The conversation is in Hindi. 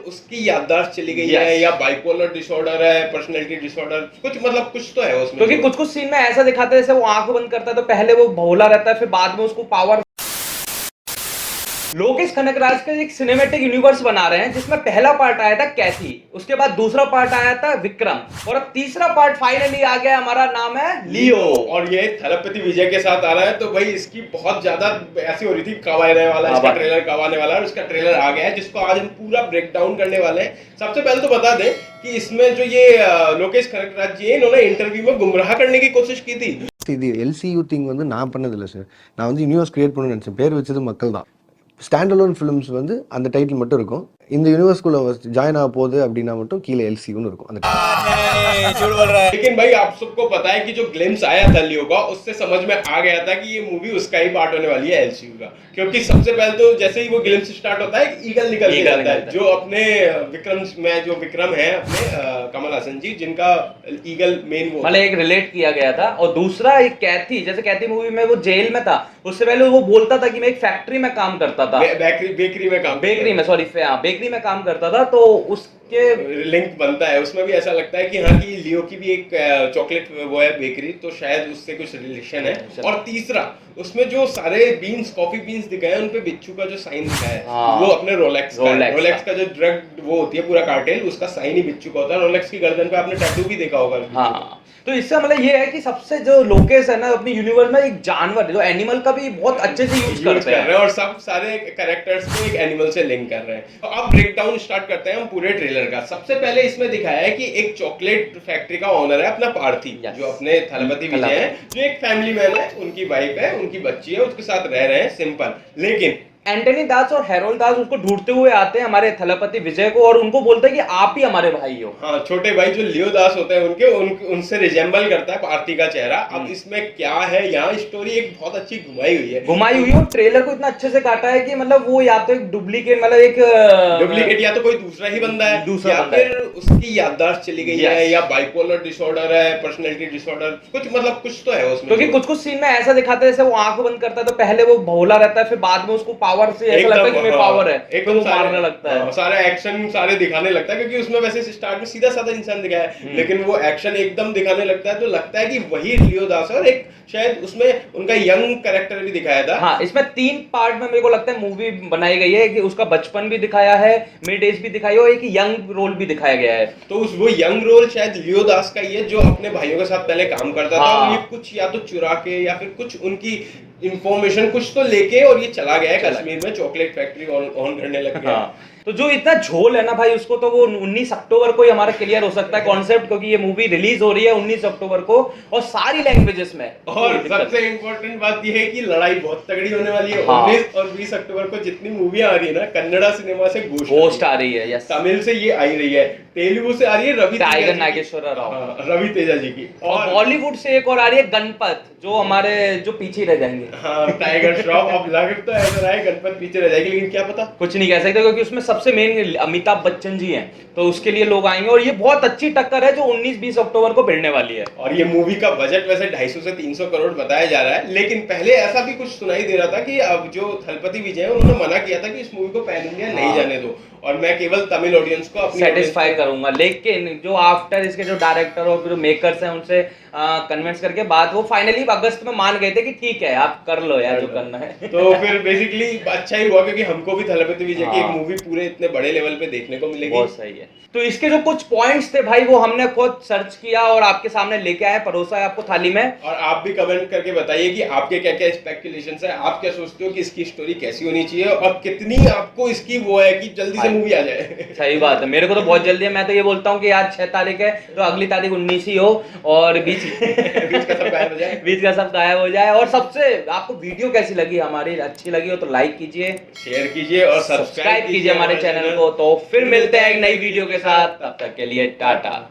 उसकी याददाश्त चली गई है या बाइपोलर डिसऑर्डर है, पर्सनैलिटी डिसऑर्डर, कुछ मतलब कुछ तो है उसमें। क्योंकि कुछ कुछ सीन में ऐसा दिखाते हैं जैसे वो आंख बंद करता है तो पहले वो भोला रहता है, फिर बाद में उसको पावर। लोकेश कनगराज का एक सिनेमैटिक यूनिवर्स बना रहे हैं जिसमें पहला पार्ट आया था कैथी, उसके बाद दूसरा पार्ट आया था विक्रम, और अब तीसरा पार्ट फाइनली आ गया, हमारा नाम है लियो। और ये थलपति विजय के साथ आ रहा है, तो भाई इसकी बहुत ज्यादा ऐसी हो रही थी कब आने वाला, इसका ट्रेलर कब आने वाला है, और इसका ट्रेलर आ गया है जिसको आज हम पूरा ब्रेक डाउन करने वाले हैं। सबसे पहले तो बता दें कि इसमें जो ये लोकेश कनगराज जी इन्होंने इंटरव्यू में गुमराह करने की कोशिश की थी। இது எல்சியூ திங் வந்து நான் பண்ணதில்லை சார். நான் வந்து யூனிவர்ஸ் கிரியேட் பண்ணணும்னு நினச்சேன். பேர் வச்சது மக்கள் தான். ஸ்டாண்ட் அலோன் ஃபிலிம்ஸ் வந்து அந்த டைட்டில் மட்டும் இருக்கும். இந்த யூனிவர்ஸ்குள்ள ஜாயின் ஆக போகுது அப்படின்னா மட்டும் கீழே எல்சியூன்னு இருக்கும். அந்த लेकिन भाई आप सबको पता है कि जो ग्लिम्स आया था लियो का, उससे समझ में आ गया था कि ये मूवी उसका ही पार्ट होने वाली है एलसीयू का। क्योंकि सबसे पहले तो जैसे ही वो ग्लिम्स स्टार्ट होता है ईगल निकल के जाता है, जो अपने विक्रम में जो विक्रम है अपने कमल हासन जी, जिनका ईगल मेन वो मतलब एक रिलेट किया गया था। और दूसरा एक कैथी, जैसे कैथी मूवी में वो जेल में था, उससे पहले वो बोलता था कि मैं एक फैक्ट्री में काम करता था, बेकरी में काम करता था, तो उसके लिंक बनता है। उसमें भी ऐसा लगता है कि हाँ कि लियो की भी एक चॉकलेट वो है बेकरी, तो शायद उससे कुछ रिलेशन है। और तीसरा उसमें जो सारे बीन्स, कॉफी बीन्स दिखाए हैं, उनपे बिच्छू का जो साइन दिखाया है वो अपने रोलेक्स का जो ड्रग वो होती है पूरा कार्टेल, उसका साइन ही बिच्छू का होता है। रोलेक्स की गर्दन पे आपने टैटू भी देखा होगा। हाँ, तो इससे मतलब ये है कि सबसे जो लोकेश है ना अपनी यूनिवर्स में एक जानवर जो एनिमल का भी बहुत अच्छे से यूज करते हैं, और सब सारे कैरेक्टर्स को एक एनिमल से लिंक कर रहे हैं। तो अब ब्रेक डाउन स्टार्ट करते हैं हम पूरे ट्रेलर का। सबसे पहले इसमें दिखाया है कि एक चॉकलेट फैक्ट्री का ओनर है अपना पार्थी, जो अपने थलपति विजय है, जो एक फैमिली मैन है, उनकी वाइफ है, उनकी बच्ची है, उसके साथ रह रहे हैं सिंपल। लेकिन एंटनी दास और हैरोल्ड दास उसको ढूंढते हुए आते हैं हमारे थलपति विजय को, और उनको बोलते हैं कि आप ही हमारे भाई हो। हाँ, छोटे भाई जो लियो दास होते हैं उनसे रिजेंबल करता है पार्थी का चेहरा। अब इसमें क्या है, यहाँ स्टोरी एक बहुत अच्छी घुमाई हुई है और ट्रेलर को इतना अच्छे से काटा है कि मतलब वो या तो एक डुप्लीकेट या तो कोई दूसरा ही बंदा है, या फिर उसकी याददाश्त चली गई है, या बाइपोलर डिसऑर्डर है, पर्सनैलिटी डिसऑर्डर, कुछ मतलब कुछ तो है उसमें। क्योंकि कुछ कुछ सीन में ऐसा दिखाते हैं जैसे वो आंख बंद करता है तो पहले वो भोला रहता है, फिर बाद में उसको पावर से ऐसा लगता है कि मेरे पावर है, एकदम मारने लगता है, सारे एक्शन सारे दिखाने लगता है। क्योंकि उसमें वैसे स्टार्ट में सीधा साधा इंसान दिखाया है, लेकिन वो एक्शन एकदम दिखाने लगता है, तो लगता है कि वही लियो दास है। और एक शायद उसमें उनका यंग कैरेक्टर भी दिखाया था। हाँ, इसमें 3 पार्ट में मेरे को लगता है मूवी बनाई गई है कि उसका बचपन भी दिखाया है, मिड एज भी दिखाई है, और एक यंग रोल भी दिखाया गया है। तो वो यंग रोल शायद लियो दास का ही है, जो अपने भाइयों के साथ पहले काम करता था, और ये कुछ या तो चुरा के या फिर कुछ उनकी इंफॉर्मेशन कुछ तो लेके और ये चला गया है कश्मीर में, चॉकलेट फैक्ट्री ऑन करने लग गया। तो जो इतना झोल है ना भाई, उसको तो वो 19 अक्टूबर को ही हमारा क्लियर हो सकता है कॉन्सेप्ट, क्योंकि ये मूवी रिलीज हो रही है 19 अक्टूबर को और सारी लैंग्वेजेस में। और सबसे इंपॉर्टेंट बात ये है कि लड़ाई बहुत तगड़ी होने वाली है। 19 और 20 अक्टूबर को जितनी मूवी आ रही है ना, कन्नड़ा सिनेमा से गोश्त आ रही है, तमिल से ये आई रही है, तेलुगु से आ रही है टाइगर नागेश्वर राव, रवि तेजा जी की, और बॉलीवुड से एक और आ रही है गणपत, जो हमारे जो पीछे रह जाएंगे। हाँ, टाइगर श्रॉफ। अब लग तो ऐसा रहा है गणपत पीछे रह जाएगी, लेकिन क्या पता, कुछ नहीं कह सकते, क्योंकि उसमें सबसे मेन अमिताभ बच्चन जी हैं, तो उसके लिए लोग आएंगे। और ये बहुत अच्छी टक्कर है जो 19-20 अक्टूबर को भिड़ने वाली है। और ये मूवी का बजट वैसे 250 से 300 करोड़ बताया जा रहा है, लेकिन पहले ऐसा भी कुछ सुनाई दे रहा था कि अब जो थलपति विजय है उन्होंने मना किया था कि इस मूवी को पैन इंडिया नहीं जाने दो, और मैं केवल तमिल ऑडियंस को अपनी सेटिस्फाई करूंगा। लेकिन जो आफ्टर इसके जो डायरेक्टर और जो मेकर्स हैं उनसे कन्विंस करके बाद वो फाइनली अगस्त में मान गए थे कि ठीक है आप कर लो यार जो करना है। तो फिर बेसिकली अच्छा ही हुआ, क्योंकि हमको भी थलपति विजय की एक मूवी पूरे इतने बड़े लेवल पे देखने को मिलेगी। बहुत सही है। तो इसके जो कुछ पॉइंट्स थे भाई वो हमने खुद सर्च किया और आपके सामने लेके आए, परोसा है आपको थाली में। और आप भी कमेंट करके बताइए कि आपके क्या क्या स्पेकुलेशंस है, आप क्या सोचते हो कि इसकी स्टोरी कैसी होनी चाहिए, और कितनी आपको इसकी वो है कि जल्दी से मूवी आ जाए। सही बात है, मेरे को तो बहुत जल्दी है। मैं तो ये बोलता हूँ कि आज 6 तारीख है तो अगली तारीख 19 ही हो, और बीच का सब गायब हो जाए, बीच का सब गायब हो जाए। और सबसे आपको वीडियो कैसी लगी, हमारी अच्छी लगी हो तो लाइक कीजिए, शेयर कीजिए और सब्सक्राइब कीजिए हमारे चैनल को। तो फिर मिलते हैं एक नई वीडियो के साथ, तब तक के लिए टाटा।